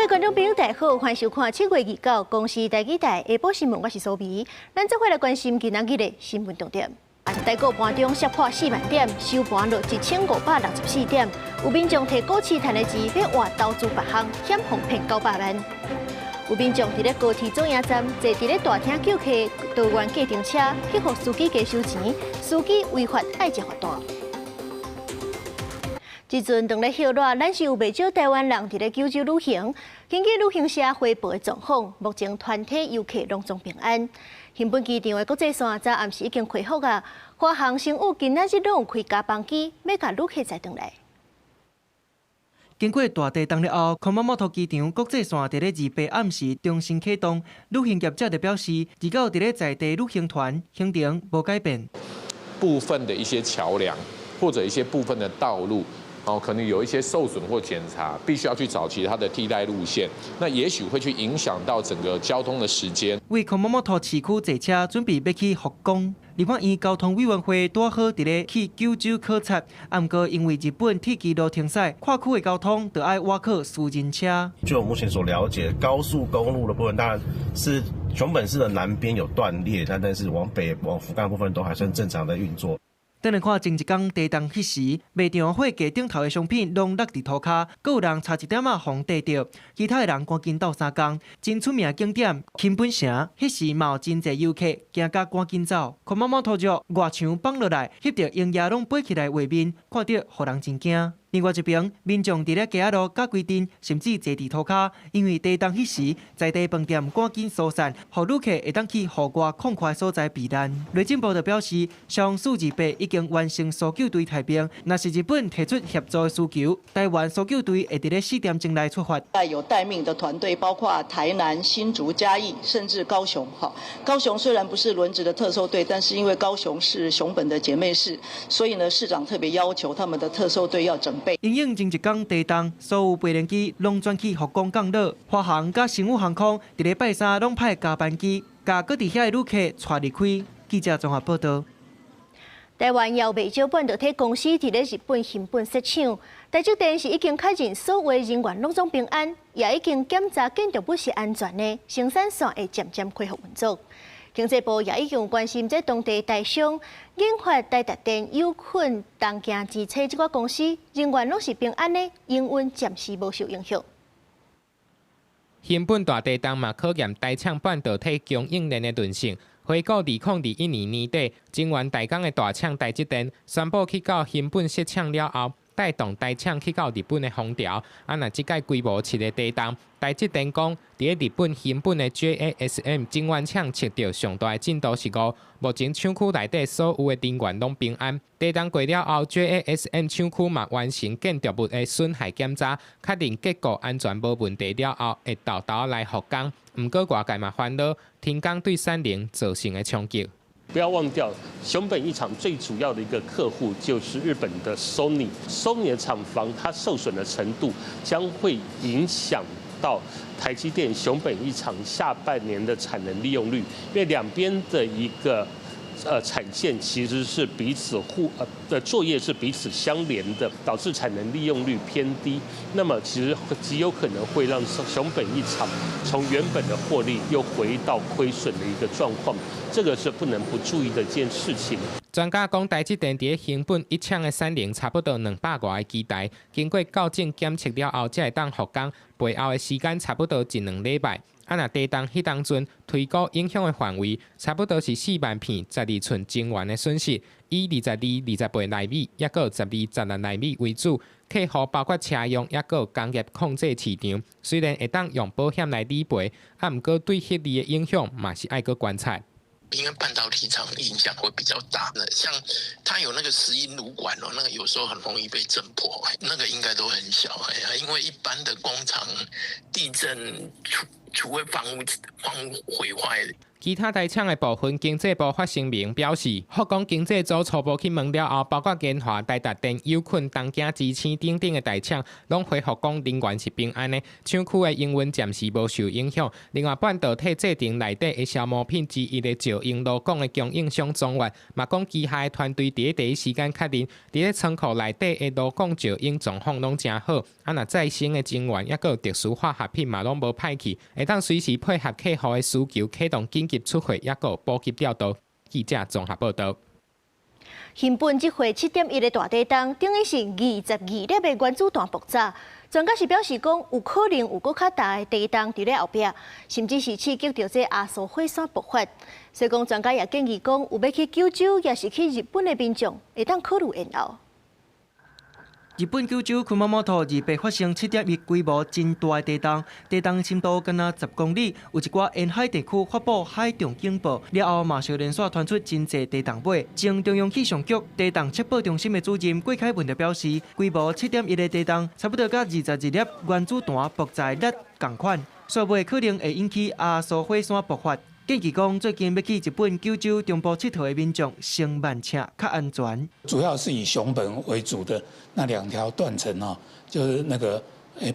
各位觀眾朋友，大家好，歡迎收看7月29公視台記台下晡新聞，我是蘇眉。咱這回來關心今仔日的新聞重點。台股盤中殺破4萬點，收盤落1564點。有民眾摕股市賺的錢，要換投資別項，險防騙900萬。有民眾佇咧高鐵總營站坐佇咧大廳叫客桃園計程車，去互司機加收錢，司機違法愛接罰單。即陣當咧歇熱，咱是有袂少台灣人佇咧九州旅行。根據旅行社回報的狀況，目前團體遊客攏總平安。新本機場的國際線早暗時已經開放啊，華航、新宇今仔日攏有開加班機，要甲旅客載轉來。經過大地震了後，熊本機場國際線佇咧28暗時重新啟動。旅行業者就表示，至今佇咧在地旅行團行程無改變。部分的一些橋樑或者一些部分的道路。可能有一些受損或檢查，必須要去找其他的替代路線，那也許會去影響到整個交通的時間。為熊本市區坐車準備要去福岡，立法院交通委員會拄好佇咧去九州考察，不過因為日本鐵軌路停駛，跨區的交通就要挖靠私人車。就我目前所了解，高速公路的部分當然是熊本市的南邊有斷裂，但是往北往福岡部分都還算正常的運作。等來看前一天地震迄時，賣場貨架頂頭的商品攏落佇塗骹，閣有人差一點仔互跌着，其他的人趕緊鬥相共。真出名的景點金本城，迄時嘛有真濟遊客驚甲趕緊走。看貓貓拖着外牆放落來，翕着營業攏飛起來畫面，看着互人真驚。另外一邊，民眾佇咧街仔路甲規陣，甚至坐佇塗骹，因為地震迄時，在地飯店趕緊疏散，互旅客會當去戶外寬闊所在避難。內政部就表示，消防數200已經完成搜救隊派兵，若是日本提出協助的需求，台灣搜救隊會佇咧4點鐘內出發。有待命的團隊，包括台南、新竹、嘉義，甚至高雄。高雄雖然不是輪值的特搜隊，但是因為高雄是熊本的姐妹市，所以呢，市長特別要求他們的特搜隊要整。因應前一天地震，所有飛聯機攏轉去福岡降落。華航甲新宇航空佇禮拜三攏派加班機，甲各地遐的旅客帶離開。記者綜合報道。台灣也有袂少半導體公司佇咧日本新本設廠，台積電是已經確認所有人員攏總平安，也已經檢查建築物是安全的，生產線會漸漸恢復運作。經濟部也已經關心這當地台商研發台達電有困東京機車這個公司人員攏是平安的，營運暫時無受影響。新本大地震嘛考驗台廠半導體供應鏈的韌性。回顧2021年年底，增援台港的大廠台積電宣布去到新本設廠了後，帶動台廠去到日本的風潮。若即屆規模7個地震，台積電講，佇日本新本的 JASM 增援廠測到上大的進度是5，目前廠區內底所有的人員攏平安。地震過了後 ，JASM 廠區嘛完成建築物的損害檢查，確認結構安全無問題了後，會豆豆來復工。不過外界嘛煩惱停工對產能造成的衝擊。不要忘掉，熊本一廠最主要的一個客戶就是日本的 Sony。Sony 的廠房它受損的程度將會影響到台積電熊本一廠下半年的產能利用率，因為兩邊的一個產線其實是彼此的作業是彼此相連的，導致產能利用率偏低。那麼其實極有可能會讓熊本一廠從原本的獲利又回到虧損的一個狀況，這個是不能不注意的一件事情。專家講，台積電在新本一廠的產能差不多200多個機台，經過校正檢測了後，才會當復工，背後的時間差不多1-2禮拜。若地震迄當陣推估影響的範圍，差不多是4萬片12寸晶圓的損失，以22-28奈米，抑個12-16奈米為主。客戶包括車用，抑個工業控制市場，雖然會當用保險來理賠，不過對獲利的影響嘛是愛個觀察。因為半導體廠影響會比較大，像它有那個石英爐管哦，那個有時候很容易被震破，那個應該都很小，因為一般的工廠地震除非房屋毀壞。其他台廠的部分，經濟部發聲明表示，福岡經濟組初步去問了後，包括研華、台達電、友坤、東京之星等等的台廠，攏回復講人員是平安的，廠區的營運暫時無受影響。另外，半導體製程內底的消磨品之一的石英羅鋼的供應商中原，嘛講機械團隊佇第一時間確認，佇咧倉庫內底的羅鋼石英狀況攏真好，啊若再生的晶圓，抑個特殊化學品嘛攏無歹去，會當隨時配合客戶的需求，啟動緊急出貨，抑個補給調度。記者綜合報道。日本這回7.1的大地震，等於是22粒的原子彈爆炸。專家是表示講，有可能有更較大的地震佇咧後壁，甚至是刺激到這阿蘇火山爆發。所以講，專家也建議講，有要去九州，也是去日本的民眾，會當考慮延後。日本九州熊本2被發生7.1規模真大的地震，地震深度僅10公里，有一寡沿海地區發布海中警報。了後，馬上連續傳出真濟地震尾。前中央氣象局地震測報中心的主任郭凱文就表示，規模7.1的地震差不多甲22粒原子彈爆炸力同款，所以可能會引起阿蘇火山爆發。建議講，最近要去日本九州中部佚佗的民眾，乘慢車較安全。主要是以熊本為主的那2條斷層哦，就是那個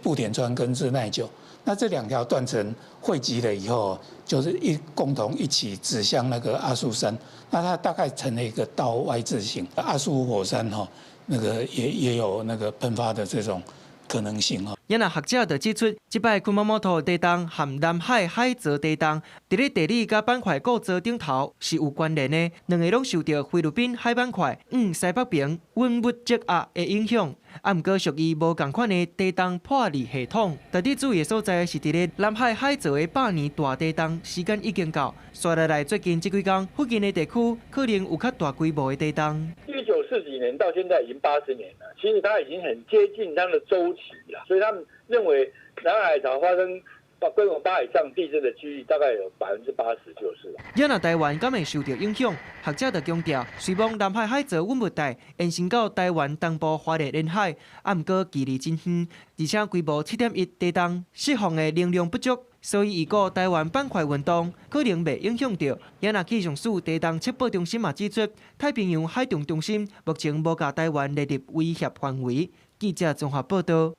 步田川跟日奈久。那這2條斷層匯集了以後，就是共同一起指向那個阿蘇山。那它大概成了一個倒 Y 字形。阿蘇火山哈，那個也有那個噴發的這種可能性哦。也那學者就指出，這擺熊本地震和南海海澤地震，佇咧地理甲板塊構造頂頭是有關聯的，兩個攏受到菲律賓海板塊西北邊溫物積壓的影響。啊，毋過屬於無共款的地震破裂系統。特別注意的所在是佇咧南海海澤的100年大地震時間已經到，刷下來最近這幾天附近的地區可能有較大規模的地震。1940幾年到現在已經80年了，其實它已經很接近它的週期了，所以他們認為南海潮發生規模8以上地震的幾率大概有80%就是了。也那台灣敢會受到影響？學者就強調，雖望南海海澤溫物帶延伸到台灣東部花蓮沿海，啊毋過距離真遠，而且規模7.1地震釋放的能量不足，所以如果台灣板塊運動可能未影響到。也那氣象署地震測報中心嘛指出，太平洋海中中心目前無把台灣列入威脅範圍。記者綜合報道。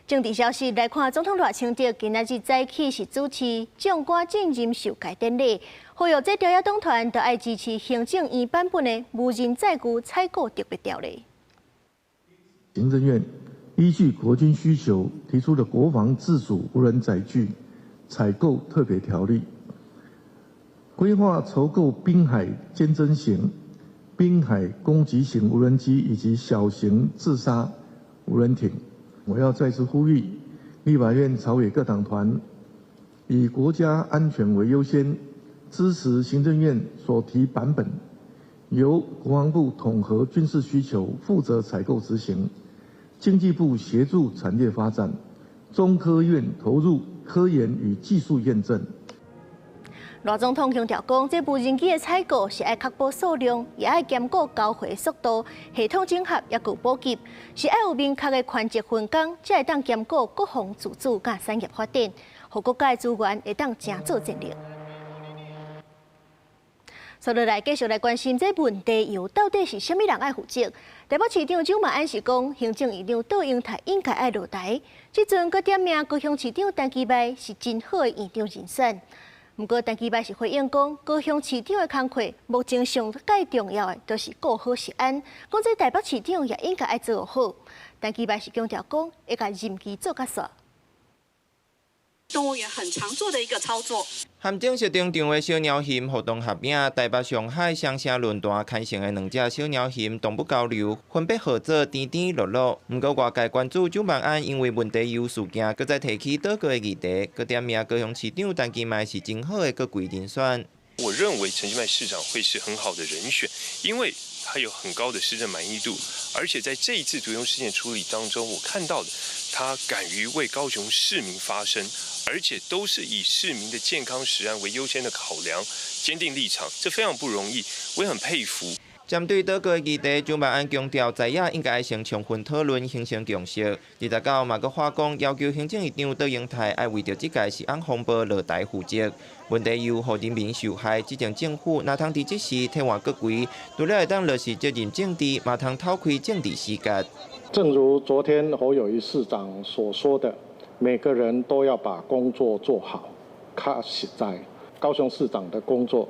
政治消息來看，總統賴清德今仔日早起是主持將官進任授屆典禮，呼籲這朝野黨團都愛支持行政院版本的無人載具採購特別條例。行政院依據國軍需求，提出了國防自主無人載具採購特別條例，規劃籌購濱海尖偵型、濱海攻擊型無人機以及小型自殺無人艇。我要再次呼籲立法院朝野各黨團，以國家安全為優先，支持行政院所提版本，由國防部統合軍事需求，負責採購執行，經濟部協助產業發展，中科院投入科研與技術驗證。賴總統強調講，這無人機的採購是愛確保數量，也愛兼顧交回速度、系統整合，也有補給，是愛有明確的權責分工，才會當兼顧國防自主甲產業發展，互國家的資源會當正做戰略。所以來繼續來關心這問題，由到底是蝦米人愛負責？台北市長蔣萬安是講，行政院長杜英泰應該愛落台。這陣閣點名高雄市長陳其邁是真好的院長人選。不過，陳其邁是回應講，高雄市長的工作目前上介重要的，就是顧好食安。講這台北市長也應該愛做好。陳其邁是強調講，會甲任期做較煞。動物園很常做的一個操作。含正式登場的小鳥鴞活動合影，台北、上海雙城論壇開成的2隻小鳥鴞動物交流，分別號做甜甜、樂樂。不過外界關注蔣萬安因為問題有事件，擱再提起倒過的議題，擱點名高雄市長陳其邁是真好的閣揆人選。我認為陳其邁市長會是很好的人選，因為他有很高的市政滿意度，而且在這一次毒用事件處理當中，我看到的他敢於為高雄市民發聲，而且都是以市民的健康食安為優先的考量，堅定立場，這非常不容易，我也很佩服。針對多個議題，蔣萬安強調，在野應該先充分討論，形成共識。29嘛閣話講，要求行政院長杜英泰愛為着這屆食安風暴落台負責。問題由予人民受害，執政政府哪通佇這時替換閣揆，除了會當落實責任政治，嘛通偷開政治死角。正如昨天侯友宜市長所說的，每個人都要把工作做好。較實在，高雄市長的工作。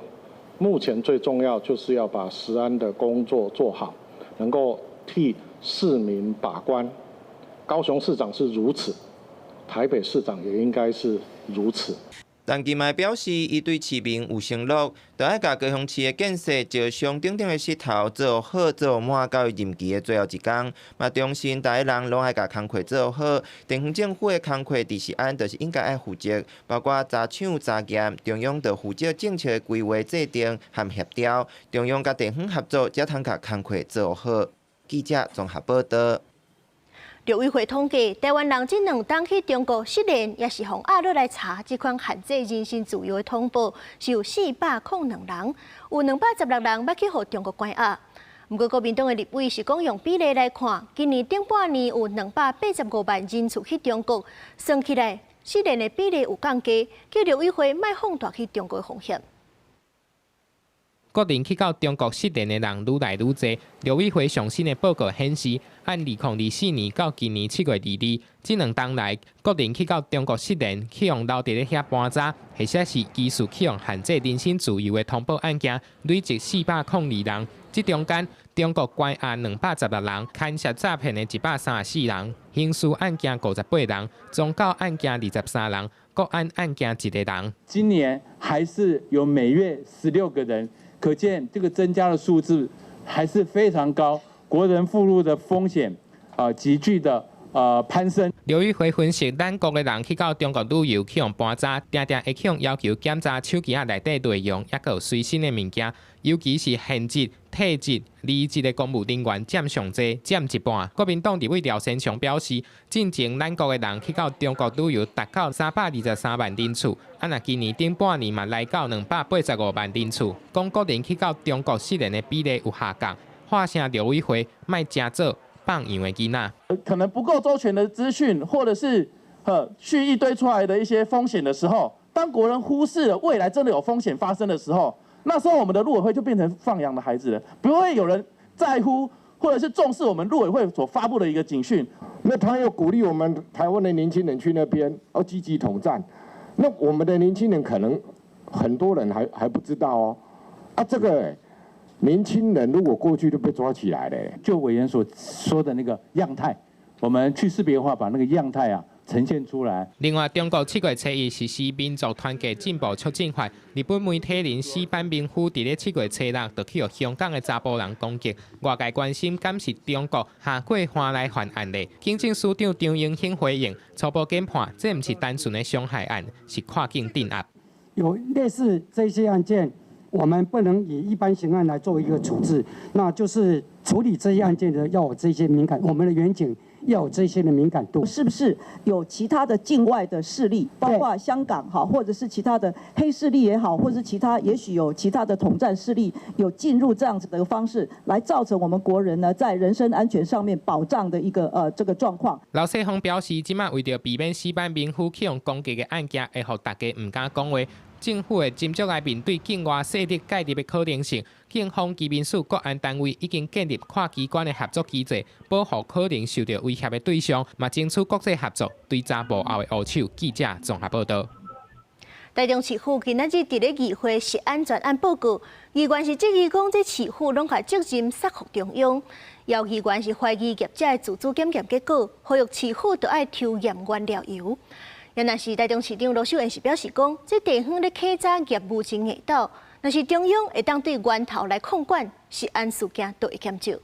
目前最重要就是要把食安的工作做好，能夠替市民把關。高雄市長是如此，台北市長也應該是如此。陳其邁表示，伊對市民有承諾，就愛甲高雄市的建設照上頂頂的石頭做好做滿到任期的最後一天。嘛，重申大家人攏愛甲工課做好，地方政府的工課佇食安就是應該愛負責，包括查搶查驗，中央就負責政策的規劃制定和協調，中央甲地方合作才通甲工課做好。記者綜合報道。陸委會統計，台灣人這2天去中國失聯，也是從亞洲來查這款限制人身自由的通報，是有402人，有216人要去互中國關押。不過，國民黨的立委是講用比例來看，今年頂半年有285萬人次去中國，算起來失聯的比例有降低，叫陸委會莫放大去中國的風險。各人去到中國失聯的人愈來愈多。陸委會上新的報告顯示，按2024年到今年7月22日，這2天來，各人去到中國失聯，去用留佇咧遐搬查，或者是疑似去用限制人身自由的通報案件，累積402人。這中間，中國關押216人，牽涉詐騙的134人，刑事案件58人，宗教案件23人，國安案件1個人。今年還是有每月16個人。可見這個增加的數字還是非常高，國人赴陸的風險急劇的攀升。陸委會分析，咱國的人去到中國旅遊去用搬查，常常會去用要求檢查手機內底內容，也有隨身的物件，尤其是現職、退職、離職的公務人員佔上濟，佔一半。國民黨立委廖先祥表示，進前咱國的人去到中國旅遊達到323萬人次，若今年頂半年嘛來到285萬人次，講個人去到中國失聯的比例有下降。話聲陸委會莫真做放羊的囡仔，可能不夠周全的資訊，或者是蓄意堆出來的一些風險的時候，當國人忽視了未來真的有風險發生的時候，那時候我們的陸委會就變成放羊的孩子了，不會有人在乎或者是重視我們陸委會所發布的一個警訊。那他又鼓勵我們台灣的年輕人去那邊要積極統戰，那我們的年輕人可能很多人還不知道哦，這個年輕人如果過去就被抓起來了。就委員所說的那個樣態，我們去識別化把那個樣態呈現出來。另外，中國7月7日實施民族團結進步促進法，日本媒體人矢板明夫伫咧7月7日就去香港的查甫人攻擊，外界關心敢是中國下過犯來犯案例。警政署長張英興回應，初步研判這不是單純的傷害案，是跨境鎮壓。有類似這些案件，我們不能以一般刑案來做一個處置，那就是處理這些案件的要有這些敏感，我們的員警要有這些的敏感度。是不是有其他的境外的勢力，包括香港好，或者是其他的黑勢力也好，或者是其他，也許有其他的統戰勢力有進入這樣子的方式，來造成我們國人呢在人身安全上面保障的一個這個狀況。劉世峰表示，即馬為着避免矢板明夫去用攻擊的案件，會讓大家唔敢講話。政府的斟酌來面對境外勢力介入的可能性，警方、機民署、國安單位已經建立跨機關的合作機制，保護可能受到威脅的對象，嘛爭取國際合作，對查幕後的黑手。記者綜合報道。台中市府今仔日佇咧議會食安專案報告，議員是質疑講，這市府攏把責任撒給中央，有議員是懷疑業者的自主檢驗結果，呼籲市府都愛抽驗原料油。原來是台中市長羅秀燕是表示講，這地方咧開展業務真硬道，若是中央會當對源頭來控管，食安事件都會減少。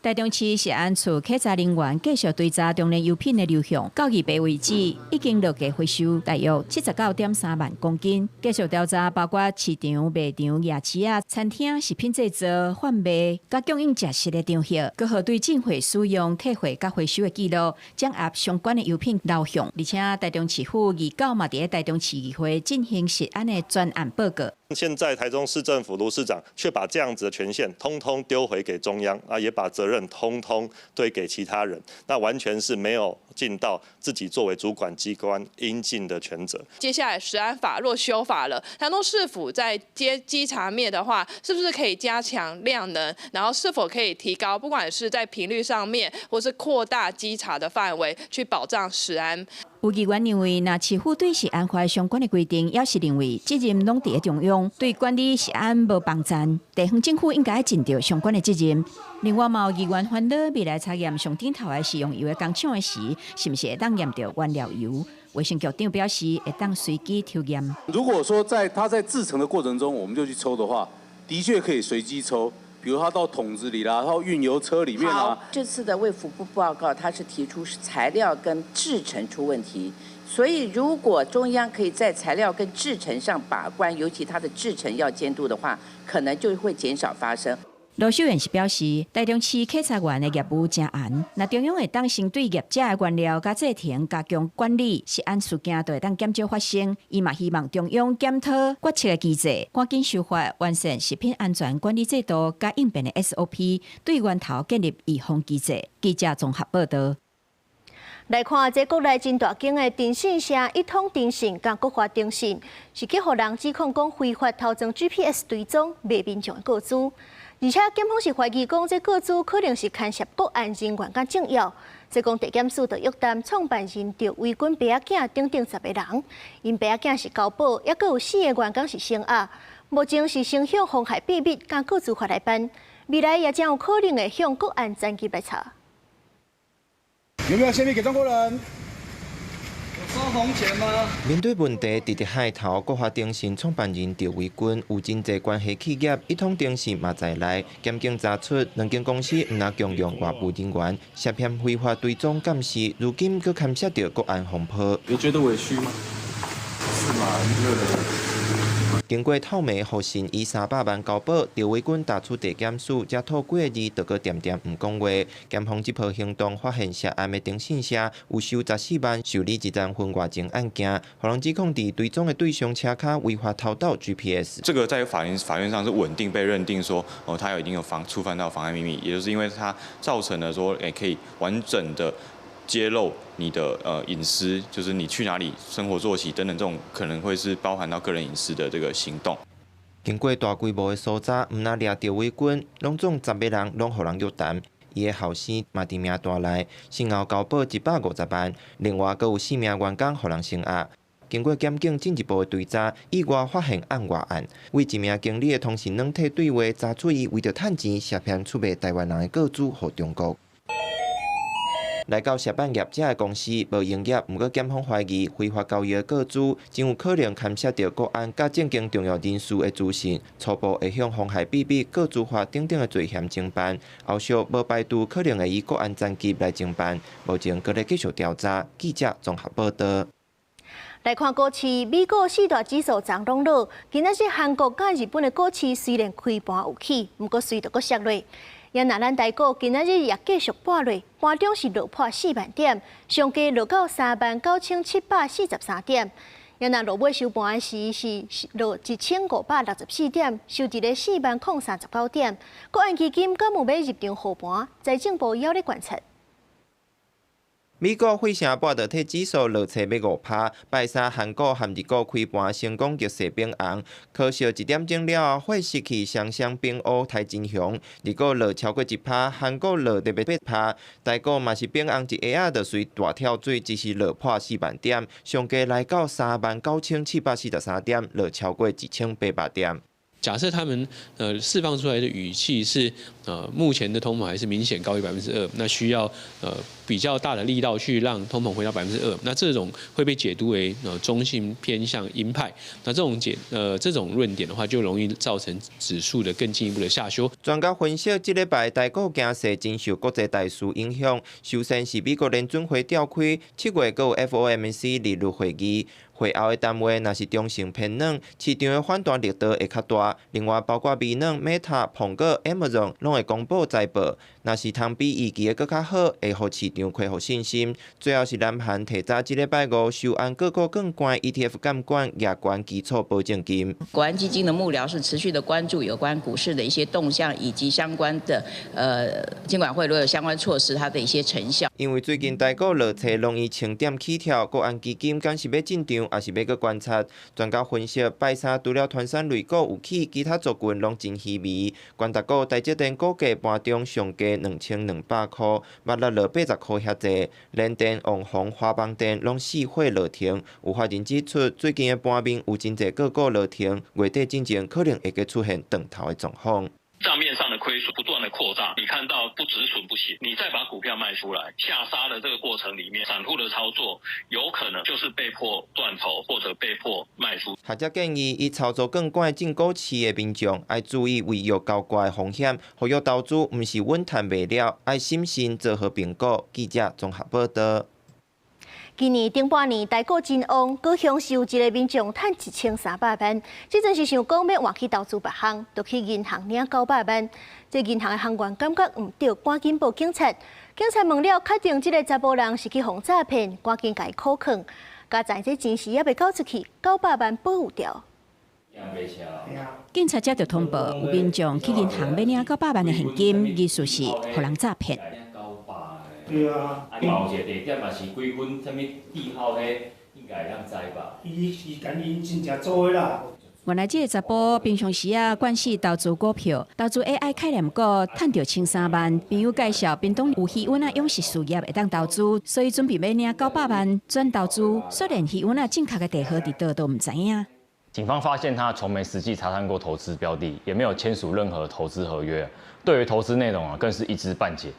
台中市食安處稽查人員繼續追查中年油品的流向，到二八為止，已經落價回收大約79.3萬公斤。繼續調查包括市場、賣場、夜市啊、餐廳、食品製造、販賣、甲供應食食的場合，各項對進貨使用、退貨甲回收的記錄，掌握相關的油品流向。而且台中市府29嘛佇台中市議會進行食安的專案報告。現在台中市政府盧市長卻把這樣子的權限通通丟回給中央啊，也把責任通通推給其他人，那完全是沒有盡到自己作為主管機關應盡的權責。接下來食安法若修法了，台中市府在稽查面的話，是不是可以加強量能？然後是否可以提高，不管是在頻率上面，或是擴大稽查的範圍，去保障食安？有議員認為，若市府對食安法相關的規定，也是認為責任攏佇中央，對管理食安無幫贊，地方政府應該盡到相關的責任。另外，嘛有議員煩惱未來測驗上頂頭的使用油的工廠的時，是不是會當驗到原料油？衛生局長表示，會當隨機抽驗。如果說它在製程的過程中，我們就去抽的話，的確可以隨機抽。比如它到桶子裡啦，到運油車裡面啦。好，這次的衛福部報告，它是提出材料跟製程出問題，所以如果中央可以在材料跟製程上把關，尤其它的製程要監督的話，可能就會減少發生。羅秀燕是表示，台中市稽查員的業務真嚴，那中央會當先對業者的原料甲製程加強管理，食安事件就會當減少發生。伊嘛希望中央檢討決策的機制，趕緊修法完善食品安全管理制度甲應變的 SOP， 對源頭建立預防機制。記者綜合報道。來看這國內真大間的電信社一通電信甲國華電信，是去互人指控講非法偷裝 GPS 追蹤賣民眾的個資。而且檢方是懷疑講，這個資可能是牽涉國安人員甲政要。即講地檢署就約談創辦人著圍軍爸仔囝等10個人，因爸仔囝是交保，也閣有4個員工是剩押，目前是先向妨害秘密甲個資法來辦，未來也將有可能會向國安戰局來查。有沒有先密給中國人？有收紅錢嗎？面對問題，直直海頭國華電信創辦人趙維軍有真濟關係企業一通電信嘛在內，檢警查出兩間公司毋若共用外部人員，涉嫌非法追蹤監視，如今佫牽涉到國安風波。你覺得委屈嗎？是嗎？經過透明互信以300萬交保，趙維軍打出地檢署，才頭幾個字就閣點點毋講話。檢方這波行動發現涉案的電信社有收14萬受理1份外情案件，互人指控佇追蹤的對象車卡違法偷盜 GPS。這個在法院上是穩定被認定說，他已經有觸犯到妨害秘密，也就是因為它造成了說，可以完整的揭露你的隱私，就是你去哪裡、生活作息等等，這種可能會是包含到個人隱私的這個行動。經過大規模的搜查，毋那掠趙維軍，攏總10個人攏互人約談，伊的後生嘛佇名單內，先後交保150萬，另外閣有4名員工互人聲押。經過檢警進一步的追查，意外發現案外案，為一名經理的通訊軟體對話，查出伊為着趁錢，涉嫌出賣台灣人的個資予中國。來到涉案業者的公司無營業，毋過檢方懷疑非法交易的個資，真有可能牽涉到國安甲政經重要人士的資訊，初步會向妨害秘密、個資法等等的罪嫌偵辦，後續無排除可能會以國安戰機來偵辦，目前閣咧繼續調查。記者綜合報道。來看股市，美股4大指數漲攏落，今仔日韓國甲日本的股市雖然開盤有起，毋過隨着閣摔落。也那咱台股今仔日也繼續跌落，盤中是落破4萬點，上加落到39743點。也那落尾收盤時是落1564點，收一個40039點。國安基金敢有要入場護盤，財政部也咧觀察。美國費城半導體指數落差要5%，拜三韓國和日股開盤成功逆勢變紅，可惜1點鐘了後會失去雙雙變烏太真雄，日股落超過1%，韓國落特別8%，台股嘛是變紅一下就隨大跳水，只是落破4萬點，上加來到39743點，落超過1800點。假設他們釋放出來的語氣是目前的通膨還是明顯高於2%，那需要比較大的力道去讓通膨回到2%，那這種會被解讀為中性偏向鷹派，那這種論點的話，就容易造成指數的更進一步的下修。專家分析，這禮拜台股走勢真受國際大事影響，首先是美國聯準會召開7月還有 FOMC 利率會議。會後的單位若是中性偏軟，市場的反彈力道會較大。另外，包括微軟、Meta、蘋果、Amazon 攏會公布財報，若是通比預期的更較好，會互市場恢復信心。最後是南韓提早這禮拜5收安各個更關 ETF 監管亞關基礎保證金。國安基金的幕僚是持續的關注有關股市的一些動向，以及相關的金管會如果有相關措施，它的一些成效。因為最近台股落差容易清點起跳，國安基金敢是要進場？也是要閣觀察，專家分析，拜三除了團產類股有起，其他族群攏真稀微。關達股台積電股價盤中上價2200塊，抹落80塊遐濟。聯電、旺宏、華邦電攏死火落停。有法人指出，最近的盤面有真濟個股落停，月底之前可能會閣出現斷頭的狀況。賬面上的虧損不斷的擴大，你看到不止損不行，你再把股票賣出來，下殺的這個過程裡面，散戶的操作有可能就是被迫斷頭或者被迫賣出。學者建議，以操作更慣進股市的民眾，要注意違約交割的風險，合約投資不是穩賺賣了，要審慎做好評估。記者綜合報道。今年頂半年台股真旺，高雄是有一個民眾賺1300萬，這陣是想講要換去投資別項，就去銀行領900萬。這銀行的行員感覺唔對，趕緊報警察。警察問了，確定這個查甫人是去防詐騙，趕緊甲伊扣囥。加在這錢是也未交出去，900萬保護掉。警察接到通報，有民眾去銀行要領900萬的現金，疑似是互人詐騙。對啊，某一個地點嘛是幾分，啥物記號迄，應該會當知吧？伊跟因真正做的啦。原來這個查甫平常時慣勢投資股票，投資 AI 概念股，賺到13萬。朋友介紹，屏東有魚塭勇士事業會當投資，所以準備要領900萬轉投資。雖然魚塭正確的地號佇倒都唔知影。警方發現他從沒實際查看過投資標的，也沒有簽署任何投資合約，對於投資內容更是一知半解。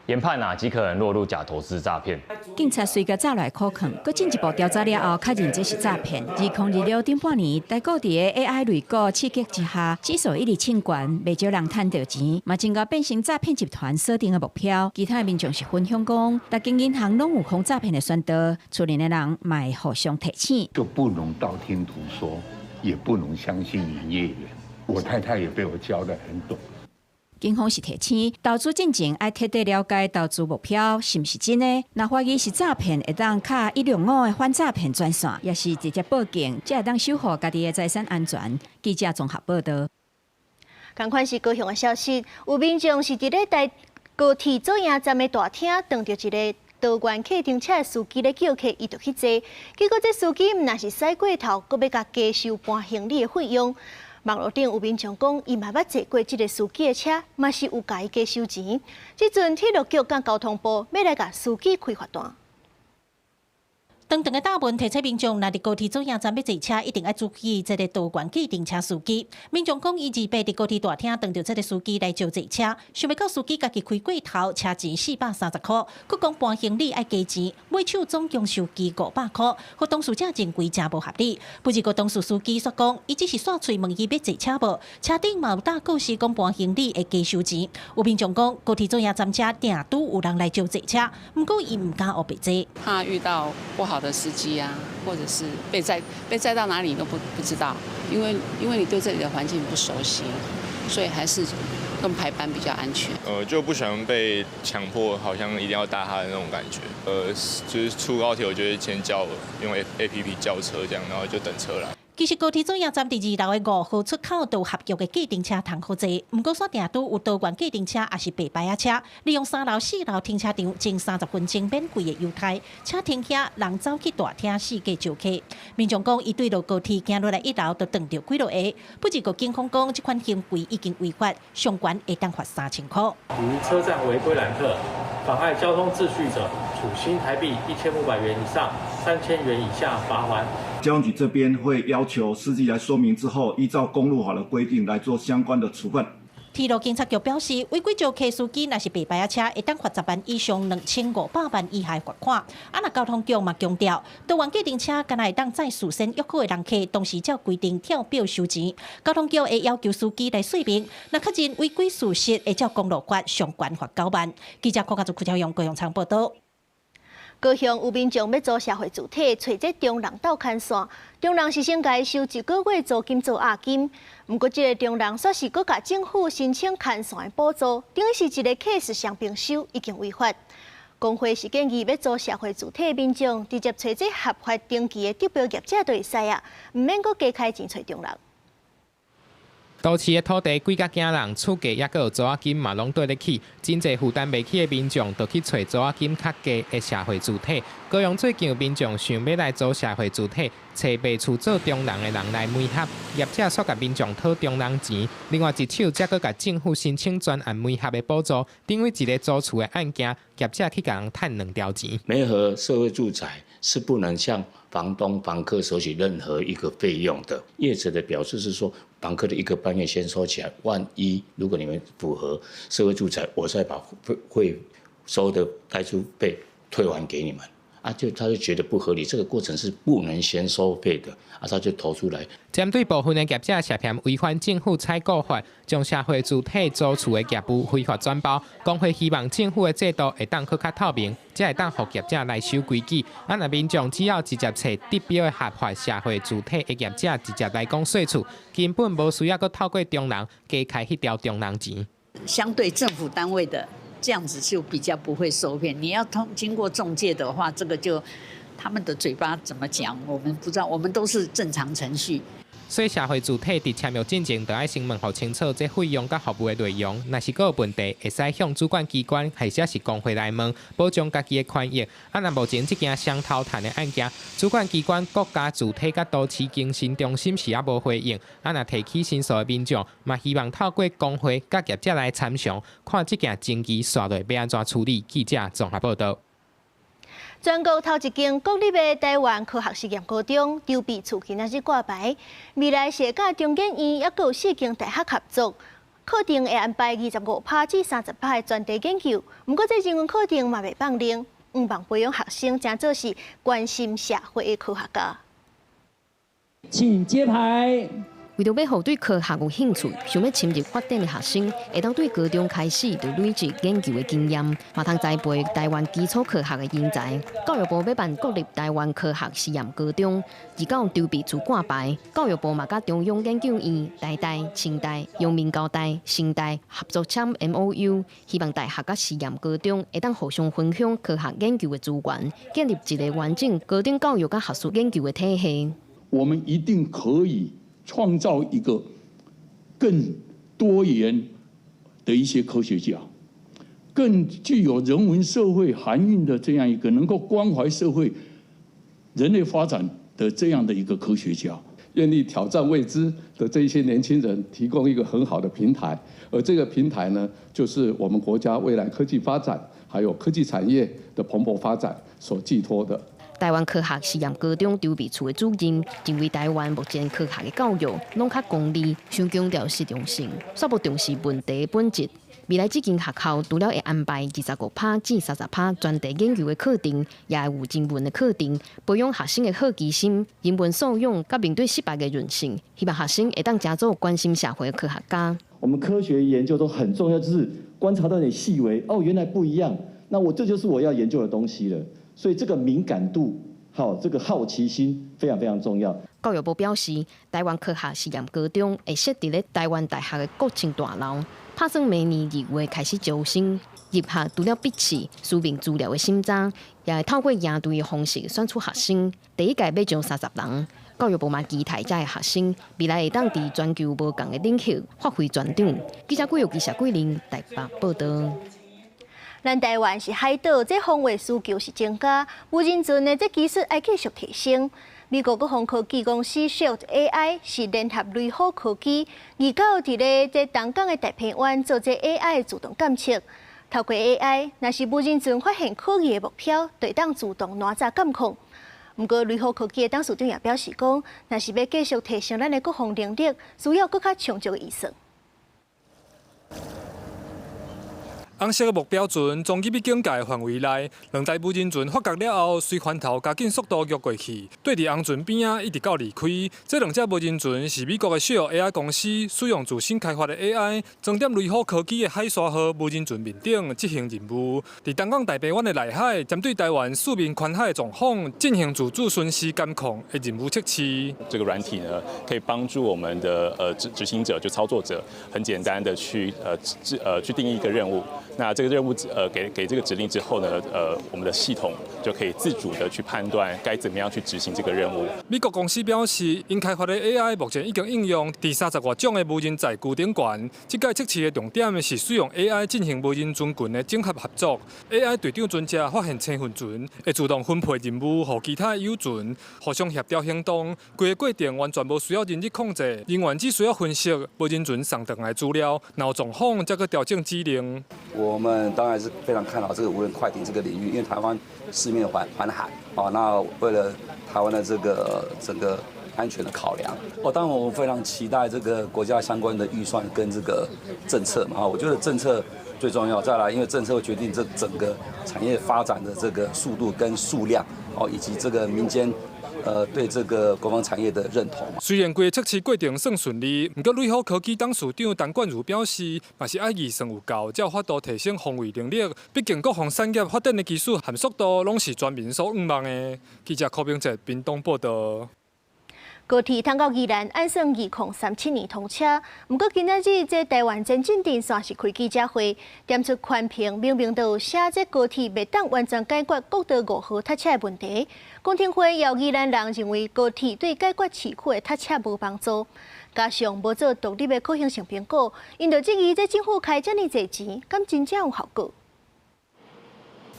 研判極可能落入假投資詐騙。警察隨個抓來扣囥，佮進一步調查了後，確認這是詐騙。2026頂半年，台股佇個 AI 類股刺激之下，指數一直衝懸，未少人賺到錢，嘛真個變成詐騙集團鎖定的目標。其他的民眾是分享講，大間銀行攏有防詐騙的宣導，厝裡的人嘛會互相提醒。就不能道聽途說，也不能相信營業員。我太太也被我教得很懂。警方是提醒，投資進前要徹底了解投資目標是不是真的。若懷疑是詐騙，會當卡165的反詐騙專線，也是直接報警，才會當守護家己的財產安全。記者綜合報道。同款是高雄的消息，有民眾是佇咧台高鐵左營站的大廳，撞到一個桃園客停車的司機咧叫客，伊就去坐，結果這司機毋但是駛過頭，閣要甲加收搬行李的費用。網絡頂有民眾講，伊嘛捌坐過這個司機的車，嘛是有甲伊加收錢。這陣鐵路局甲交通部要來甲司機開罰單。長長的大門提醒民眾，若佇高鐵左營站要坐車，一定要注意這個桃園計程車司機。民眾講，伊28佇高鐵大廳撞到這個司機來招坐車，想要到司機家己開過頭，車錢430塊，佮講搬行李愛加錢，每手總共收機500塊，和當事者認為真無合理。不過，當事司機說講，伊只是煞喙問伊要坐車無，車頂嘛有打告示講搬行李會加收錢。有民眾講，高鐵左營站車定拄有人來招坐車，不過伊唔敢黑白坐，怕遇到不好的司機啊，或者是被載到哪裡都不知道，因為你對這裡的環境不熟悉，所以還是跟排班比較安全。就不喜歡被強迫，好像一定要搭他的那種感覺。就是出高鐵，我就會先用 APP 叫車這樣，然後就等車來。其實高鐵左營站第2樓的5號出口都有合約的計程車通好坐，不過山頂都有桃園計程車也是白牌仔車，利用3樓、4樓停車場前30分鐘免費的優待，車停遐人走去大廳四界招客。民眾講，伊對落高鐵行落來1樓就撞到幾落下，不過警方講，這款行為已經違法，上懸會當罰3000塊。於車站違規攔客、妨礙交通秩序者，處新台幣1500元以上3000元以下罰鍰。交通局這邊會要求司機來說明之後，依照公路法的規定來做相關的處分。鐵路警察局表示，違規招客司機若是白牌車，會當罰10萬以上2500萬以下罰款。若交通局嘛強調，台灣計程車敢若會當載事先約好的人客，同時照規定跳表收錢。交通局會要求司機來說明，若確認違規事實，會照公路法上懸罰9萬。記者柯家族區條用高雄長報道。高雄有民眾要租社會住體，找這中人鬥牽線。中人是先該收1個月租金做押金，不過這個中人說是閣甲政府申請牽線的補助，等於是一個 case 雙並收，已經違法。工會是建議要租社會住體的民眾，直接找這合法登記的地標業者就會使啊，唔免閣加開錢找中人。都市的土地貴甲驚人，厝價也閣有租仔金嘛，攏對得起。真濟負擔袂起的民眾，就去找租仔金較低的社會住體。高雄最近有民眾想要來租社會住體，找賣厝做中人的人來媒合，業者煞甲民眾討中人錢。另外一手則閣甲政府申請專案媒合的補助，等於一個租厝的案件，業者去甲人賺2條錢。媒合社會住宅是不能向房東、房客收取任何一個費用的。業者的表示是說，房客的1個半月先收起來，萬一如果你們符合社會住宅，我再把會收的代書費退還給你們。他就覺得不合理，這個過程是不能先收費的，他就投出來。針對部分的業者涉嫌違反政府採購法，將社會住體租厝的業務非法轉包，工會希望政府的制度會當更較透明，才會當讓業者來守規矩。若民眾只要直接找地標的合法社會住體的業者，直接來講說處，根本無需要閣透過中人加開迄條中人錢。相對政府單位的。這樣子就比較不會受騙。你要經過仲介的話，這個就他們的嘴巴怎麼講，我們不知道。我們都是正常程序。所以社會住體佇簽約進前，就要先問好清楚這費用甲服務的內容。若是閣有問題，會使向主管機關或者是工會來問，保障家己的權益。若目前這件雙頭談的案件，主管機關國家住體甲都市更新中心是也無回應。若提起申訴的民眾，嘛希望透過工會甲業者來參詳，看這件爭議下落要安怎處理。記者綜合報道。全國頭一間國立的台灣科學實驗高中籌備厝今仔日掛牌，未來是甲中研院也閣有4間大學合作，課程會安排25%至30%的專題研究。不過這人文課程嘛袂放零，望培養學生真做是關心社會的科學家。請揭牌。為着要讓對科學有興趣、想要深入發展的學生，會當對高中開始就累積研究的經驗，嘛通栽培台灣基礎科學的人才。教育部要辦國立台灣科學實驗高中，29籌備厝掛牌。教育部嘛甲中央研究院、台大、清大、陽明高大、成大合作簽 MOU， 希望大學甲實驗高中會當互相分享科學研究的資源，建立一個完整高等教育甲學術研究的體系。我們一定可以創造一個更多元的一些科學家，更具有人文社會含蘊的這樣一個能夠關懷社會、人類發展的這樣的一個科學家，願意挑戰未知的這些年輕人提供一個很好的平台，而這個平台呢，就是我們國家未來科技發展還有科技產業的蓬勃發展所寄託的。台灣科學實驗高中籌備處的主任認為，台灣目前科學的教育攏較功利，傷強調實用性，煞不重視問題的本質。未來這間學校除了會安排25%至30%專題研究的課程，也會有人文的課程，培養學生的好奇心、人文素養，甲面對失敗的韌性。希望學生會當加做關心社會的科學家。我們科學研究都很重要，就是觀察到點細微，哦，原來不一樣，那這就是我要研究的東西了。所以這個敏感度，這個好奇心非常非常重要。教育部表示，台灣科學實驗高中會設置在台灣大學的國青大樓，打算明年2月開始招生。入學除了筆試、書面資料的審查，也會透過營隊的方式選出學生。第一屆要招30人。教育部嘛期待這些學生未來會當在全球無同的領域發揮專長。記者貴由記者桂林台北報道。咱台灣是海島，這防衛需求是增加，無人機的這技術要繼續提升。美國國防科技公司 Shield AI 是聯合雷虎科技，而到佇咧這東港的太平灣做這 AI 的自動監測。透過 AI， 若是無人船發現可疑的目標，就當自動攔查監控。不過，雷虎科技的董事長也表示講，若是要繼續提升咱的國防能力，需要更較充足的預算。紅色的目標船從入去警戒範圍內，兩台無人船發覺了後，隨船頭加緊速度躍過去，對佇紅船邊啊，一直到離開。這兩隻無人船是美國的雪爾 AI 公司使用自身開發的 AI， 裝點雷虎科技的海沙號無人船面頂執行任務，佇東港大平灣的內海，針對台灣四面環海的狀況進行自主巡視監控的任務測試。這個軟體呢，可以幫助我們的執行者，就操作者，很簡單的去定義一個任務。那這個任務給這個指令之後呢，我們的系統就可以自主的去判斷該怎麼樣去執行這個任務。美國公司表示，因開發的 AI 目前已經應用第30多種的無人載具頂懸。這屆測試的重點是使用 AI 進行無人船群的整合合作。AI 隊長專家發現青雲船，會自動分配任務給其他友船，互相協調行動。整個過程完全無需要人力控制，人員只需要分析無人船送回來資料，然後狀況再去調整指令。我們當然是非常看好這個無人快艇這個領域，因為台灣四面環海，那為了台灣的這個整個安全的考量，當然我們非常期待這個國家相關的預算跟這個政策嘛，我覺得政策最重要，再來因為政策會決定這整個產業發展的這個速度跟數量，以及這個民間。對這個國防產業的認同。雖然規個測試過程算順利，不過雷虎科技董事長陳冠如表示，也是愛預算有夠，才有法度提升防衛能力。畢竟國防產業發展的技術和速度，攏是全民所仰望的。記者柯明哲屏東報道。高鐵通到宜蘭，按算2037年通車。不過今仔日這台灣前進電線是開記者會，點出寬屏明明都有寫這高鐵未當完全解決國道5號塞車的問題。公聽會有宜蘭人認為高鐵對解決市區的塞車無幫助，加上無做獨立的可行性評估，因就質疑這政府開這麼濟錢，敢真正有效果？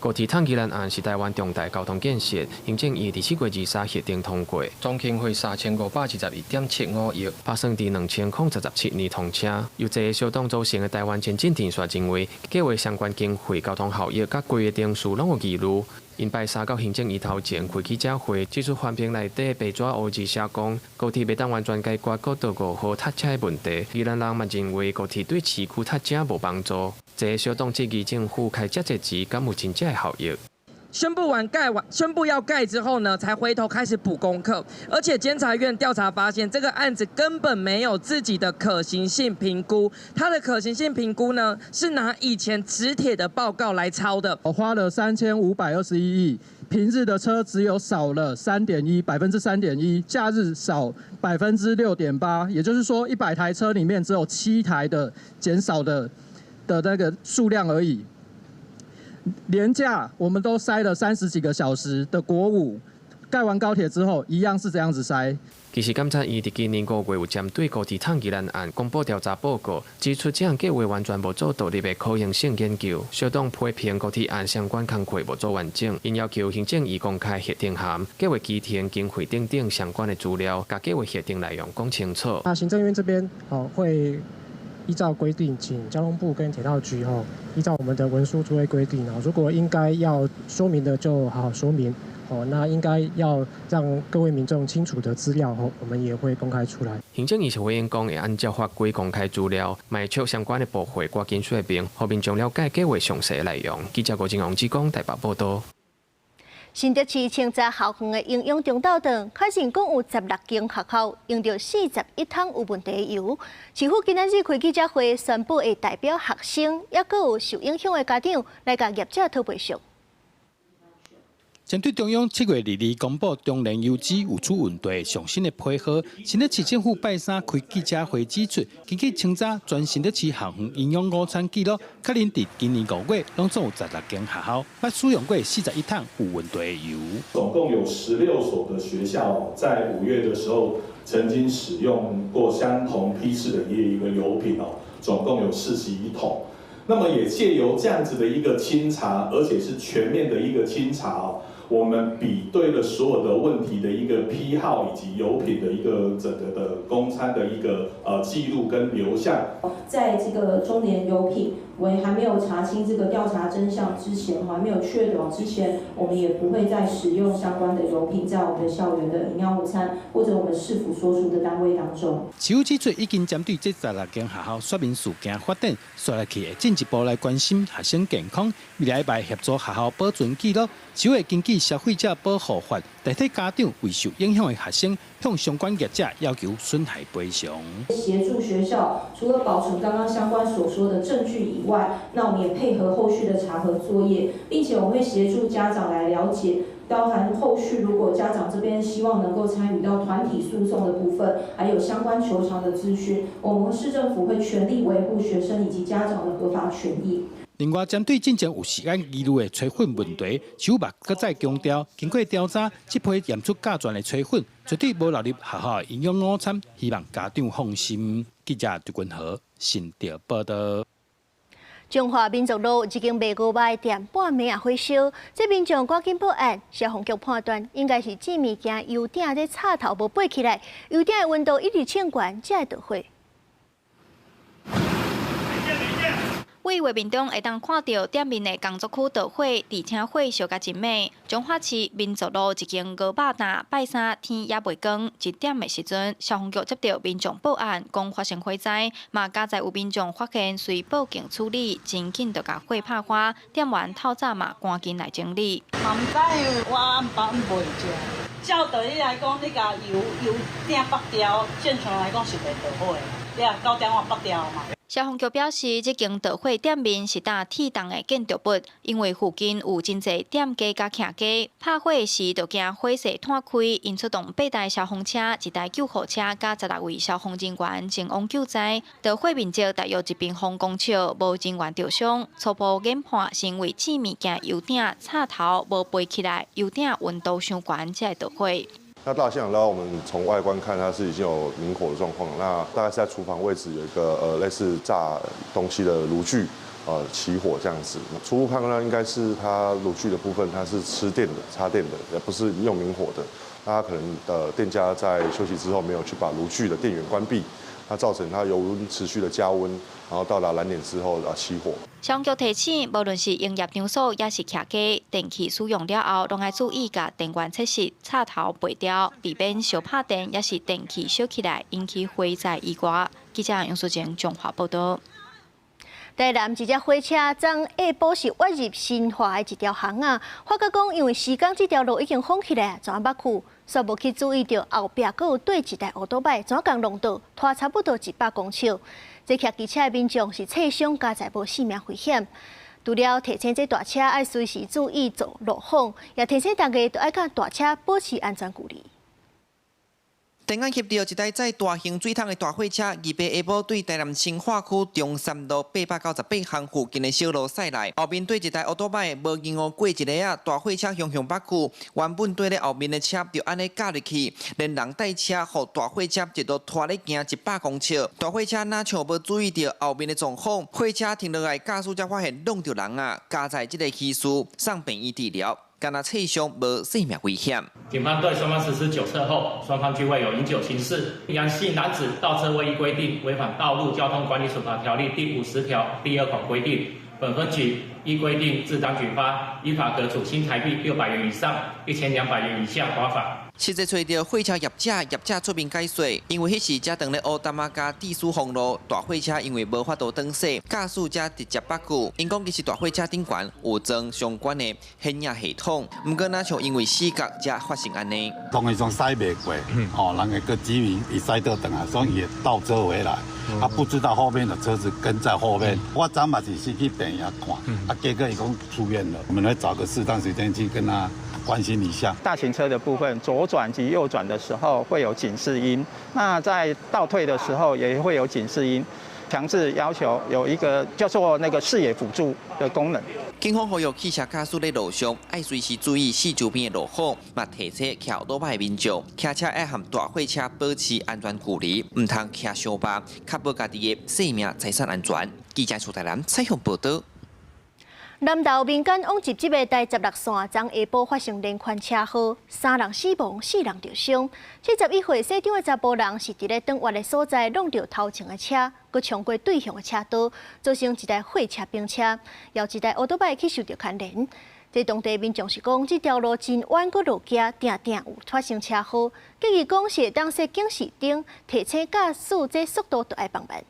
高鐵通宜蘭案是台灣重大交通建設，行政院第4月23日協定通過，總經費3521.75億，打算在2017年通車。由這個小動組成的台灣前進電線認為，計劃相關經費、交通效益、甲規個定數攏有記錄。因拜三到行政院頭前開記者會，指出環評內底白紙黑字寫講，高鐵未當完全解決國道5號塞車的問題。宜蘭人嘛認為高鐵對市區塞車無幫助。這個小動質疑政府開這濟錢，敢有真正的效益？宣布要蓋之後呢，才回頭開始補功課，而且監察院調查發現，這個案子根本沒有自己的可行性評估，它的可行性評估呢是拿以前直鐵的報告來抄的。我花了3521億，平日的車只有少了3.1%，假日少6.8%，也就是說100台車裡面只有7台的減少的那個數量而已。連假我們都塞了30幾個小時的國五，蓋完高鐵之後一樣是這樣子塞。其實監察院在今年5月有針對高鐵通宜蘭案公布調查報告，指出這項計劃完全無做獨立的可行性研究，小黨批評高鐵案相關工作無做完整，因要求行政院公開協定函、計劃基田經費等相關的資料，把計劃協定內容講清楚。那行政院這邊會依照規定，請交通部跟鐵道局依照我們的文書作為規定，如果應該要說明的就好好說明，那應該要讓各位民眾清楚的資料，我們也會公開出來。行政院是回應講會按照法規公開資料，賣出相關的部會趕緊說明，後面將了解計劃詳細內容。記者郭金宏、志剛台北報道。新竹市清查校園的營養中島堂，開始共有16間學校用到41桶有問題的油。市府今仔日開記者會，宣布會代表學生，也閣有受影響的家長來甲業者討賠償。針對中央7月2日公布中聯油脂有出問題上新的配合，新竹市政府拜三開記者會指出，根據清查全新竹市校園營養午餐記錄，確認在今年5月，攏總有16間學校捌使用過41桶有問題的油。總共有16所的學校在5月的時候曾經使用過相同批次的一個油品總共有41桶。那麼也借由這樣子的一個清查，而且是全面的一個清查我們比對了所有的問題的一個批號以及油品的一個整個的供餐的一個記錄跟流向。在這個中聯油品為還沒有查清這個調查真相之前，還沒有確認之前，我們也不會再使用相關的油品在我們的校園的營養午餐或者我們市府所屬的單位當中。市府指出，已經針對這16間學校說明事件發展，接下去會進一步來關心學生健康，未來會協助學校保存記錄，就會根據消費者保護法，代替家長為受影響的學生向相關業者要求損害賠償。協助學校除了保存剛剛相關所說的證據以外，那我們也配合後續的查核作業，並且我們會協助家長來了解，包含後續如果家長這邊希望能夠參與到團體訴訟的部分，還有相關求償的資訊，我們市政府會全力維護學生以及家長的合法權益。另外，針對之前有食安疑慮的炊粉問題，市府閣再強調，經過調查，這批驗出甲醛的炊粉絕對無納入學校的營養午餐，希望家長放心。記者朱君和新潮報道。中華民族路一間賣牛排店半暝也火燒，這民眾趕緊報案，消防局判斷應該是煮物件油鼎在插頭無拔起來，油鼎的溫度一直升高，才會着火。為畫面中會當看到店面的工作區着火，而且火燒甲真猛。彰化市民族路一間牛肉檔，拜三天也未光，1點的時陣，消防局接到民眾報案，講發生火災，嘛加在有民眾發現，隨報警處理，真緊就甲火拍花。店員透早嘛趕緊來整理。嘛唔知，我暗晡袂食。照道理來講，你甲油鼎拔掉，正常來講是袂着火的。你啊9點我拔掉嘛。消防局表示，這間着火店面是打鐵檔的建築物，因為附近有真濟店家甲徛家，拍火時就驚火勢攤開，因出動8台消防車、1台救護車甲16位消防人員前往救災。着火面積大約1平方公尺，無人員受傷。初步研判是因為煮物件油鼎插頭無拔起來，油鼎溫度傷高才會着火。那到現場呢，我們從外觀看，它是已經有明火的狀況。那大概是在廚房位置有一個類似炸東西的爐具，起火這樣子。初步判斷應該是它爐具的部分，它是吃電的、插電的，而不是用明火的。那它可能店家在休息之後沒有去把爐具的電源關閉，它造成它油溫持續的加溫，然後到達燃點之後起火。消防局提醒，無論是營業場所，也是徛家，電器使用了後，攏要注意甲電源測試插頭拔掉，避免小拍電，也是電器燒起來引起火災意外。記者楊淑靜綜合報道。台南一隻火車昨下晡時挖入新化的一條巷仔，發覺講因為施工這條路已經封起來，怎捌去，煞無去注意到後壁閣有對一台奧多擺，怎共弄到拖差不多100公尺。這騎機車的民眾是側傷，加在無性命危險。除了提醒這大車要隨時注意走路況，也提醒大家都要甲大車保持安全距離。電案翕到一台載大型水桶的大貨車，二八下晡對台南新化區中山路898巷附近的小路駛來，後面對一台奧多擺，無經過過一個大貨車向北去，原本對咧後面的車就安尼夾入去，連人帶車互大貨車一路拖咧行100公尺，大貨車哪像無注意到後面的狀況，貨車停落來，駕駛才發現弄到人啊，加在這個起訴送病院治療。干那側傷無生命危險。警方對雙方實施酒測後，雙方均未有飲酒情事。楊姓男子倒車未依規定，違反《道路交通管理處罰條例》第50條第2款規定，本分局依規定自當舉發，依法可處新台幣600元以上1200元以下罰款。實際找到貨車業者出面解說，因為迄時正當咧烏淡馬加地蘇封路，大貨車因為無法度轉駛，駕駛者直接北去。因講其實大貨車頂懸有裝相關的顯影系統，毋過哪像因為死角才發生安尼。當伊種駛袂過，人會個指明伊駛倒轉來，所以伊倒車回來，不知道後面的車子跟在後面。我昨嘛是先去病院看，結果伊講出院了，我們來找個適當時間去跟他關心一下。大型車的部分，左轉及右轉的時候會有警示音，那在倒退的時候也會有警示音，強制要求有一個叫做那個視野輔助的功能。警方呼籲汽車駕駛在路上要隨時注意四周邊的路況，嘛提醒騎奧多擺的民眾，騎車要和大貨車保持安全距離，唔通騎小巴，確保家己的生命財產安全。記者蘇台南採訪報道。南投民間往集的第16線昨下晡發生連環車禍，3人死亡，4人受傷。71歲姓張的查甫人是佇咧轉彎的所在弄到頭前的車，佮衝過對向的車道，造成一台貨車並車，還有一台奧多擺去受到牽連。這當地民眾是講，這條路真彎，佮路徑定定有發生車禍，建議講是會當設警示燈，提醒駕駛這速度就要放慢。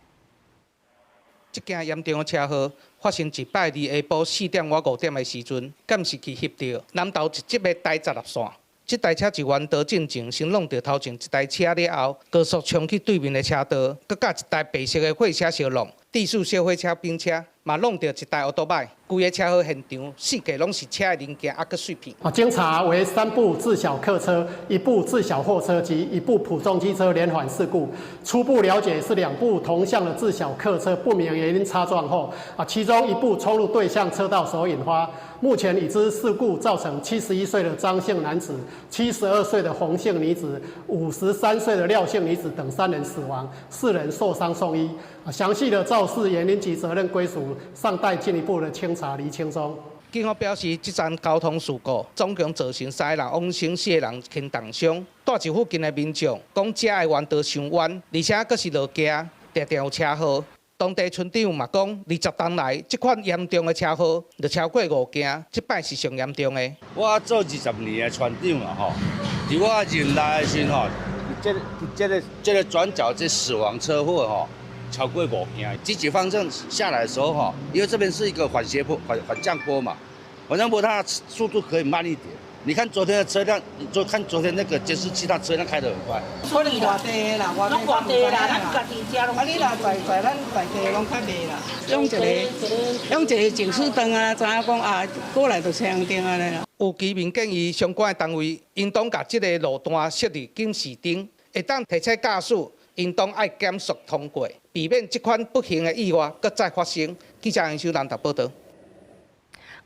這件嚴重的車禍發生一擺2下晡4點5點的時陣，監視器翕到南投一級的第16線，這台車一彎道進前，先弄到頭前一台車了後，高速衝去對面的車道，佮甲一台白色的貨車相撞，地數小貨車並車，嘛弄到一台奧多擺。規個車禍現場四界攏是車的零件，還佮碎片。經查為3部自小客車、1部自小貨車及1部普重機車連環事故。初步了解是2部同向的自小客車不明原因擦撞後，其中1部衝入對向車道所引發。目前已知事故造成71歲的張姓男子、72歲的洪姓女子、53歲的廖姓女子等3人死亡，4人受傷送醫。詳細的肇事原因及責任歸屬尚待進一步的清查釐清中。警方表示，這場交通事故總共造成3人往生，4人輕重傷。住在附近的民眾講，這個彎道傷彎，而且閣是路徑，常常有車禍。當地村長嘛講，20年來這款嚴重的車禍就超過5件，這擺是上嚴重的。我做20年的村長啊，吼，在我任內的時候，這個轉角這死亡車禍吼，超過5件。積極方向下來的時候哈，因為這邊是一個緩斜坡、緩降坡嘛，緩降坡它速度可以慢一點。你看昨天的車輛，就看昨天那個監視器，它車輛開得很快。可能外地啦，外地啦，咱家己車攏。啊，你若在咱在地攏較袂啦。用一個警示燈啊，知影講啊，過來就車燈啊咧啦。有居民建議相關的單位應當把這個路段設立警示燈，會當提醒駕駛應當愛減速通過，避免這款不幸的意外擱再發生。記者楊秀南台報道。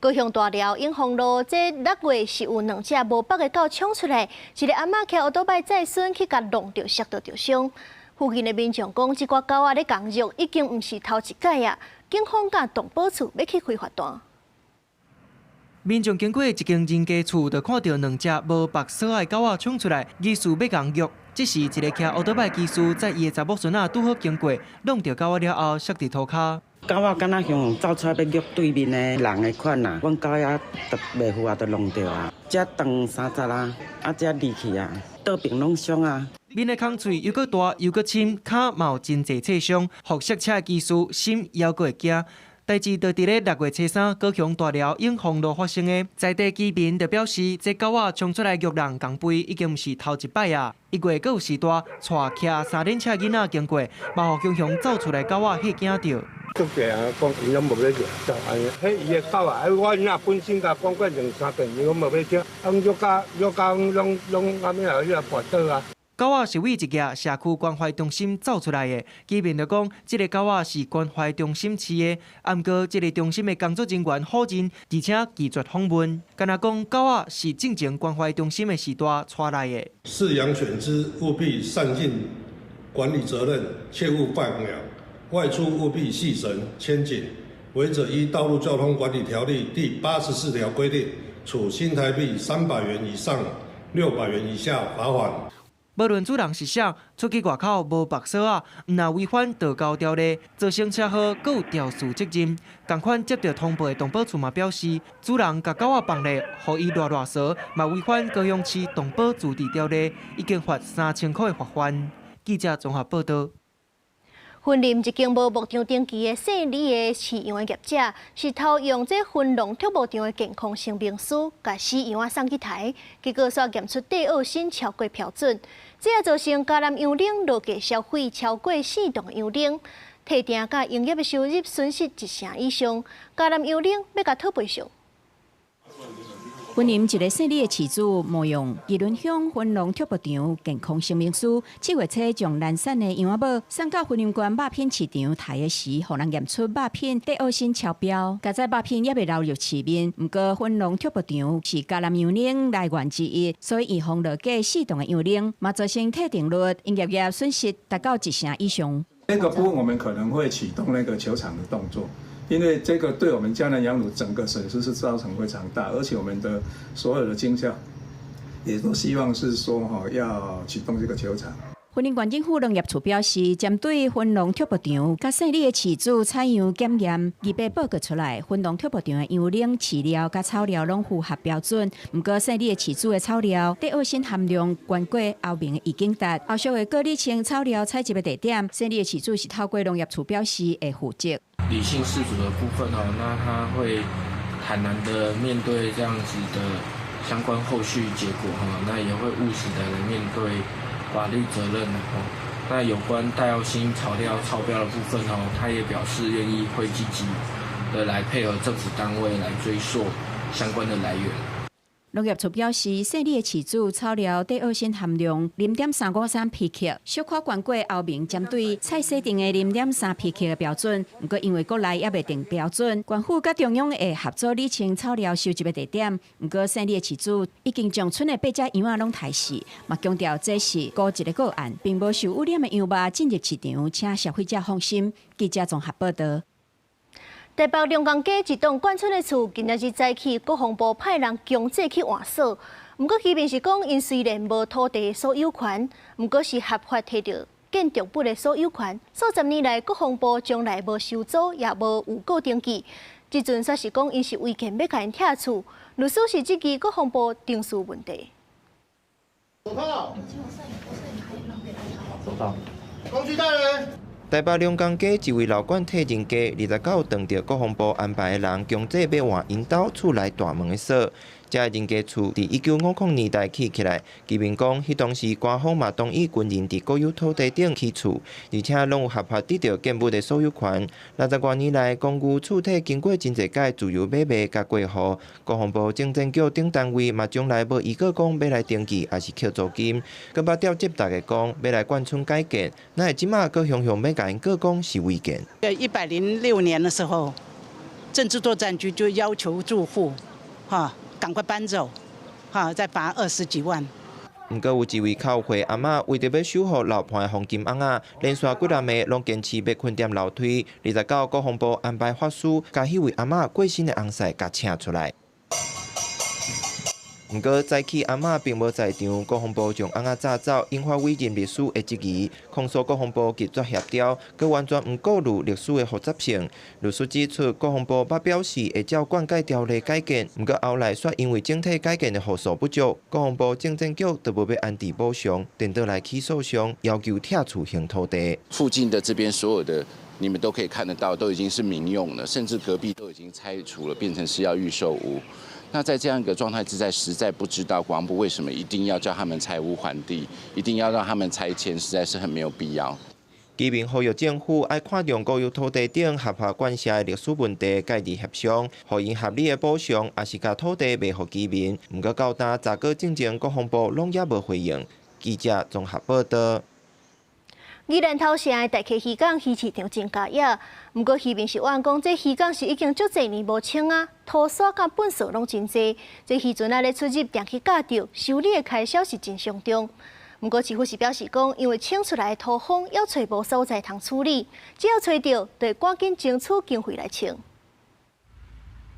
高雄大寮永豐路這6月是有2隻無北的狗衝出來，一個阿嬤騎奧多擺載孫去甲弄到摔到重傷。附近的民眾講，這隻狗仔咧工作已經唔是頭一擺啊，警方甲動保處要去開罰單。民眾經過一間人家厝，就看到2隻無白色的狗仔衝出來，疑似要工作。這時一個騎奧多擺技師在伊的查某孫仔拄好經過，弄到狗仔了後摔佇塗骹。狗仔敢若向走出來要虐對面的人的款啊，阮狗仔都袂赴啊，都弄到啊，這長30啊，這離去啊，倒邊攏傷啊。面的空喙又閣大又閣深，腳嘛有真濟刺傷，互摔車技師心猶閣會驚。代志就佇咧6月初3，高雄大寮永豐路發生的。在地居民就表示，這狗仔衝出來虐人共吠，已經唔是頭一擺啊。1月閣有時大，帶騎3輪車囡仔經過，嘛互雄走出來狗仔嚇驚着。足濟啊，講伊攏無要食，就安尼。迄伊個狗啊，我囝本身甲講過2-3遍，伊攏無要食，養家攏安尼啊，迄個跋倒啊。狗仔是為一個社區關懷中心走出來的，居民就講，這個狗仔是關懷中心飼的，毋過這個中心的工作人員好認，而且拒絕訪問。敢若講狗仔是正前關懷中心的時代帶來的。飼養犬隻務必善盡管理責任，切勿放養，外出務必繫繩牽緊，違者依《道路交通管理條例》第84條規定，處新台幣300元以上600元以下罰款。無論主人是誰，出去外口無白鎖啊，毋若違反道交條例，造成車禍，閣有肇事責任。同款接到通報的動保處嘛表示，主人甲狗仔放咧，互伊亂掃，嘛違反高雄市動保駐地條例，已經罰3000塊的罰款。記者綜合報道。分林一間無牧場登記的姓李的飼養的業者，是偷用這分農畜牧場的健康聲明書，甲飼養啊送去台，結果煞驗出第二型超過標準，這也造成家南養冷落價消費超過4噸的養冷，提定甲營業的收入損失1成以上，家南養冷要甲討賠償。分林一個姓李的飼主，冒用宜倫鄉分農畜牧場健康聲明書，7月初將南山的羊仔母送到分林縣肉品市場台的時，互人驗出肉品第二型超標，加載肉品也未流入市面。不過分農畜牧場是家南養冷來源之一，所以預防落價4噸的養冷，嘛造成特定率營業業損失達到1成以上。那個部分我們可能會啟動那個求償的動作。因為這個對我們嘉南養乳整個損失是造成非常大，而且我們的所有的經銷也都希望是說要啟動這個球場。雲林縣政府農業處表示，針對雲農畜牧場甲勝利的飼主採樣檢驗，200報告出來，雲農畜牧場的樣齡、飼料甲草料攏符合標準。不過，勝利的飼主的草料第二性含量遠過後面已經達。後續的各例清草料採集的地點，勝利的飼主是透過農業處表示會負責。理性飼主的部分那他會坦然的面對這樣子的相關後續結果那也會務實的來面對法律責任那有關戴奧辛草料超標的部分他也表示願意會積極的來配合政府單位來追溯相關的來源。農業處表示，勝利的飼主草料第二性含量0.353 ppk， 小可懸過後面針對採設定的0.3 ppk 的標準，不過因為國內也未定標準，縣府甲中央會合作釐清草料收集的地點。不過勝利的飼主已經將村的8隻羊仔攏抬死，嘛強調這是孤一個個案，並無受污染的羊肉進入市場，請消費者放心。記者綜合報道。台北龍江街一棟關村的厝，今日早起，國防部派人強制去換鎖。不過，漁民是講，因雖然無土地所有權，不過是合法摕到建築物的所有權。數十年來，國防部從來無收租，也無有過登記。即陣煞是講，因是違建要甲因拆厝。律師是質疑國防部定數問題。手套。手套。工具帶人。台北龍江街一位老管體人家29當着國防部安排的人強制要換因兜厝內大門的鎖。這人家厝佇1950年代起來，居民講，迄當時官方嘛同意軍人佇國有土地頂起厝，而且攏有合法得到建物的所有權。60多年來，公寓厝體經過真儕屆自由買賣甲過戶，國防部政政局等單位嘛從來無依個講要來登記，還是扣租金，佮捌調集大家講要來關村改建，那會即馬佮雄雄要甲因個講是違建。106年的時候，政治作戰局就要求住戶，趕快搬走，再罰20幾萬。不過有一位靠會阿嬤為着要守護樓盤的黃金甕仔，連續幾日暝攏堅持要困踮樓梯。29國防部安排法師，將迄位阿嬤過身的翁婿甲請出來。不過早起阿嬤並無在場，國防部將翁仔炸走，引發委任律師的質疑，控訴國防部拒絕協調，佮完全唔顧慮歷史的複雜性。律師指出，國防部捌表示會照灌溉條例改建，不過後來卻因為整體改建的戶數不足，國防部政政局都無要按地補償，顛倒來起訴訟，要求拆除現土地。附近的這邊所有的你們都可以看得到，都已經是民用了，甚至隔壁都已經拆除了，變成是要預售屋。那在這樣一個狀態之下，實在不知道國防部為什麼一定要叫他們拆屋還地，一定要讓他們拆遷，實在是很沒有必要。居民呼籲政府愛看重國有土地頂合法管轄的歷史問題，家己協商，予因合理的補償，也是把土地賣予居民。不過到今昨個進前，國防部攏也無回應。記者綜合報道。宜蘭頭城的大溪魚港魚市場真加野，不過漁民是怨講，這魚港是已經足儕年無清啊，塗沙甲糞掃攏真濟，這魚船咧出入定期駕照，修理的開銷是真上重。不過市府是表示講，因為清出來的土方要找無所在通處理，只要找到，就會趕緊爭取經費來清。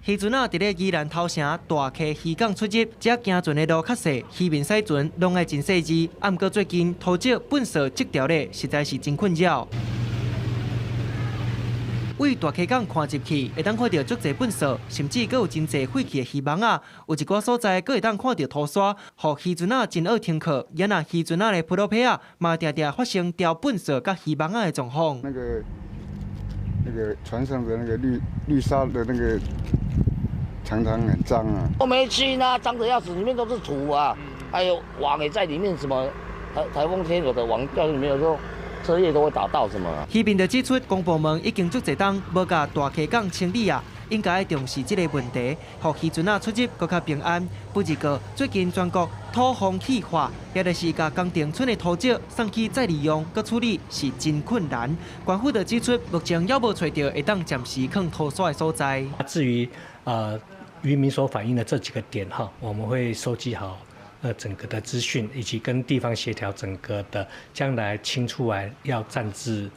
漁船啊，佇咧宜蘭頭城大溪漁港出入，只行船的路較細，漁民駛船攏愛真細緻。啊，毋過最近土石糞掃這條咧，實在是真困擾。為大溪港看入去，會當看到足儕糞掃，甚至閣有真儕廢棄的魚網啊。有一寡所在，閣會當看到塗沙，互漁船啊真好停靠。也若漁船啊咧鋪路皮啊，嘛常常發生掉糞掃甲魚網啊的狀況。那個船上的那個綠沙的那個。常常很髒啊！都沒清啊，髒得要死，裡面都是土啊，還有網也在裡面，什麼台風天有的網掉裡面，有時候車葉都會打到什麼。漁民就指出，公部門已經足儕冬無甲大溪港清理啊，應該重視這個問題，讓漁船啊出入更加平安。不過，最近全國土方氣化，也就是甲工程村的土石送去再利用、佮處理是真困難。縣府就指出，目前還無找到會當暫時放塗沙的所在。至於漁民所反映的這幾個點哈，我們會收集好整個的資訊，以及跟地方協調整個的將來清出來要暫置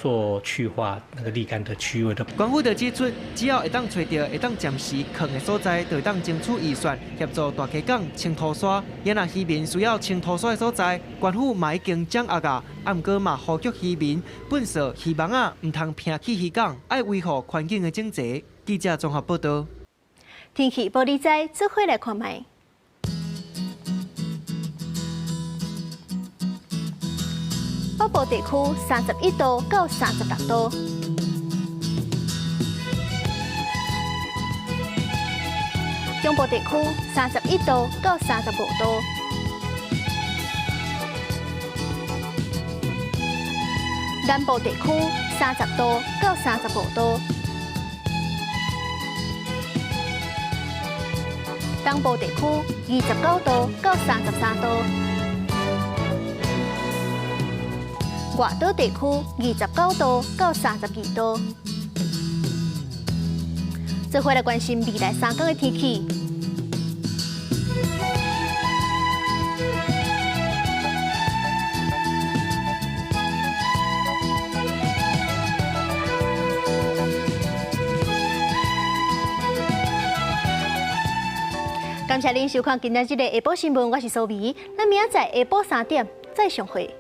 做去化那個瀝乾的區域的。官府就指出，只要會當找到會當暫時墾的所在，就會當爭取預算協助大溪港清土沙。也若漁民需要清土沙的所在，官府嘛已經掌握啊。啊，毋過嘛呼籲漁民本色漁網啊，唔通摒棄漁港，愛維護環境的整齊。記者綜合報道。天氣報你知，做伙來看賣。北部地區31度到36度，中部地區31度到35度，南部地區30度到35度，東部地區29度到33度。外島地區29度到32度。做伙來關心未來3天的天氣。感謝您收看今仔日的下晡新聞，我是蘇眉。咱明仔載下晡3點再相會。